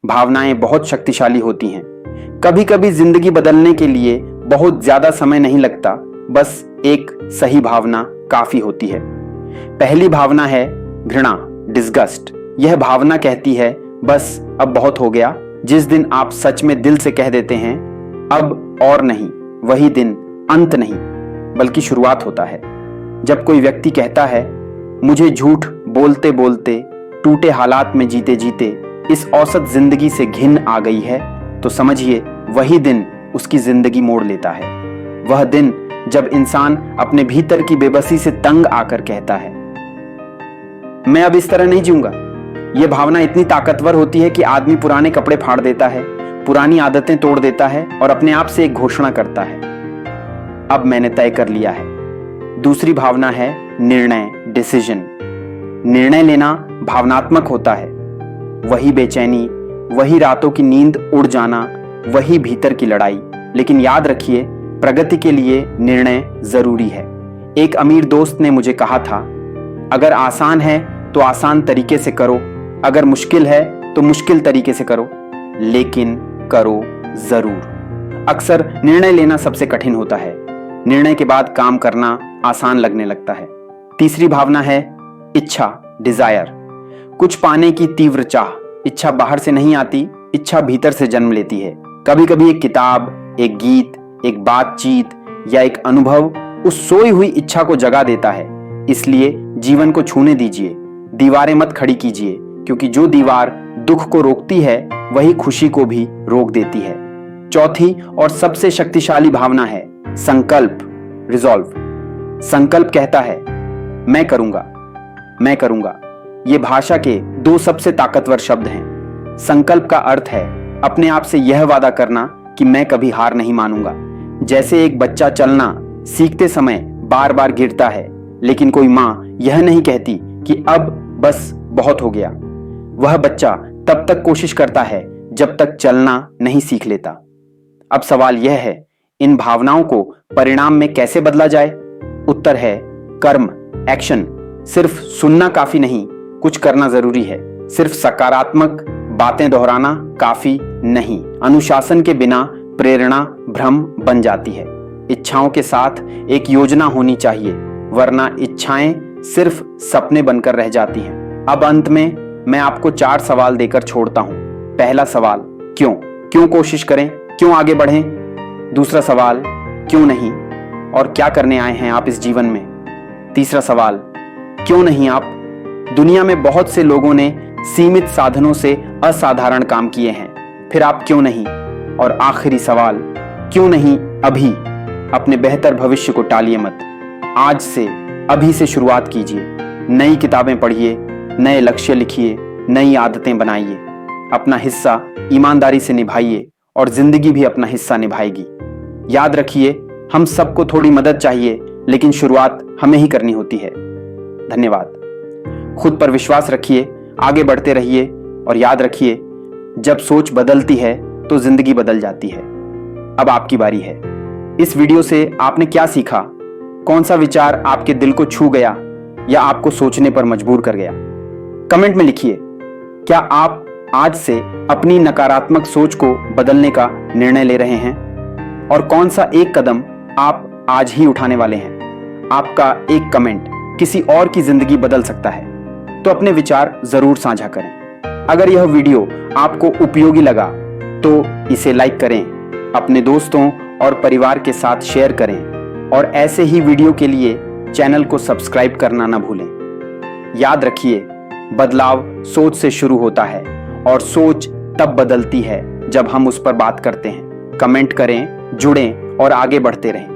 भावनाएं बहुत शक्तिशाली होती हैं। कभी कभी जिंदगी बदलने के लिए बहुत ज्यादा समय नहीं लगता, बस एक सही भावना काफी होती है। पहली भावना है घृणा, डिस्गस्ट। यह भावना कहती है बस अब बहुत हो गया। जिस दिन आप सच में दिल से कह देते हैं अब और नहीं, वही दिन अंत नहीं बल्कि शुरुआत होता है। जब कोई व्यक्ति कहता है मुझे झूठ बोलते बोलते, टूटे हालात में जीते जीते इस औसत जिंदगी से घिन आ गई है, तो समझिए वही दिन उसकी जिंदगी मोड़ लेता है। वह दिन जब इंसान अपने भीतर की बेबसी से तंग आकर कहता है मैं अब इस तरह नहीं जीऊंगा। यह भावना इतनी ताकतवर होती है कि आदमी पुराने कपड़े फाड़ देता है, पुरानी आदतें तोड़ देता है और अपने आप से एक घोषणा करता है अब मैंने तय कर लिया है। दूसरी भावना है निर्णय, डिसीजन। निर्णय लेना भावनात्मक होता है। वही बेचैनी, वही रातों की नींद उड़ जाना, वही भीतर की लड़ाई। लेकिन याद रखिए प्रगति के लिए निर्णय जरूरी है। एक अमीर दोस्त ने मुझे कहा था अगर आसान है तो आसान तरीके से करो, अगर मुश्किल है तो मुश्किल तरीके से करो, लेकिन करो जरूर। अक्सर निर्णय लेना सबसे कठिन होता है। निर्णय के बाद काम करना आसान लगने लगता है। तीसरी भावना है इच्छा, डिजायर। कुछ पाने की तीव्र चाह। इच्छा बाहर से नहीं आती, इच्छा भीतर से जन्म लेती है। कभी कभी एक किताब, एक गीत, एक बातचीत या एक अनुभव उस सोई हुई इच्छा को जगा देता है। इसलिए जीवन को छूने दीजिए, दीवारें मत खड़ी कीजिए, क्योंकि जो दीवार दुख को रोकती है वही खुशी को भी रोक देती है। चौथी और सबसे शक्तिशाली भावना है संकल्प, रिजॉल्व। संकल्प कहता है मैं करूंगा, मैं करूंगा। ये भाषा के दो सबसे ताकतवर शब्द हैं। संकल्प का अर्थ है अपने आप से यह वादा करना कि मैं कभी हार नहीं मानूंगा। जैसे एक बच्चा चलना सीखते समय बार बार गिरता है, लेकिन कोई मां यह नहीं कहती कि अब बस बहुत हो गया। वह बच्चा तब तक कोशिश करता है जब तक चलना नहीं सीख लेता। अब सवाल यह है इन भावनाओं को परिणाम में कैसे बदला जाए? उत्तर है कर्म, एक्शन। सिर्फ सुनना काफी नहीं, कुछ करना जरूरी है। सिर्फ सकारात्मक बातें दोहराना काफी नहीं। अनुशासन के बिना प्रेरणा भ्रम बन जाती है। इच्छाओं के साथ एक योजना होनी चाहिए, वरना इच्छाएं सिर्फ सपने बनकर रह जाती हैं। अब अंत में मैं आपको 4 सवाल देकर छोड़ता हूं। पहला सवाल क्यों? क्यों कोशिश करें? क्यों आगे बढ़ें? दूसरा सवाल क्यों नहीं और क्या करने आए हैं आप इस जीवन में? तीसरा सवाल क्यों नहीं आप? दुनिया में बहुत से लोगों ने सीमित साधनों से असाधारण काम किए हैं, फिर आप क्यों नहीं? और आखिरी सवाल क्यों नहीं अभी? अपने बेहतर भविष्य को टालिए मत। आज से, अभी से शुरुआत कीजिए। नई किताबें पढ़िए, नए लक्ष्य लिखिए, नई आदतें बनाइए। अपना हिस्सा ईमानदारी से निभाइए और जिंदगी भी अपना हिस्सा निभाएगी। याद रखिए हम सबको थोड़ी मदद चाहिए, लेकिन शुरुआत हमें ही करनी होती है। धन्यवाद। खुद पर विश्वास रखिए, आगे बढ़ते रहिए और याद रखिए जब सोच बदलती है तो जिंदगी बदल जाती है। अब आपकी बारी है। इस वीडियो से आपने क्या सीखा? कौन सा विचार आपके दिल को छू गया या आपको सोचने पर मजबूर कर गया? कमेंट में लिखिए। क्या आप आज से अपनी नकारात्मक सोच को बदलने का निर्णय ले रहे हैं? और कौन सा एक कदम आप आज ही उठाने वाले हैं? आपका एक कमेंट किसी और की जिंदगी बदल सकता है, तो अपने विचार जरूर साझा करें। अगर यह वीडियो आपको उपयोगी लगा तो इसे लाइक करें, अपने दोस्तों और परिवार के साथ शेयर करें और ऐसे ही वीडियो के लिए चैनल को सब्सक्राइब करना न भूलें। याद रखिए बदलाव सोच से शुरू होता है और सोच तब बदलती है जब हम उस पर बात करते हैं। कमेंट करें, जुड़ें और आगे बढ़ते रहें।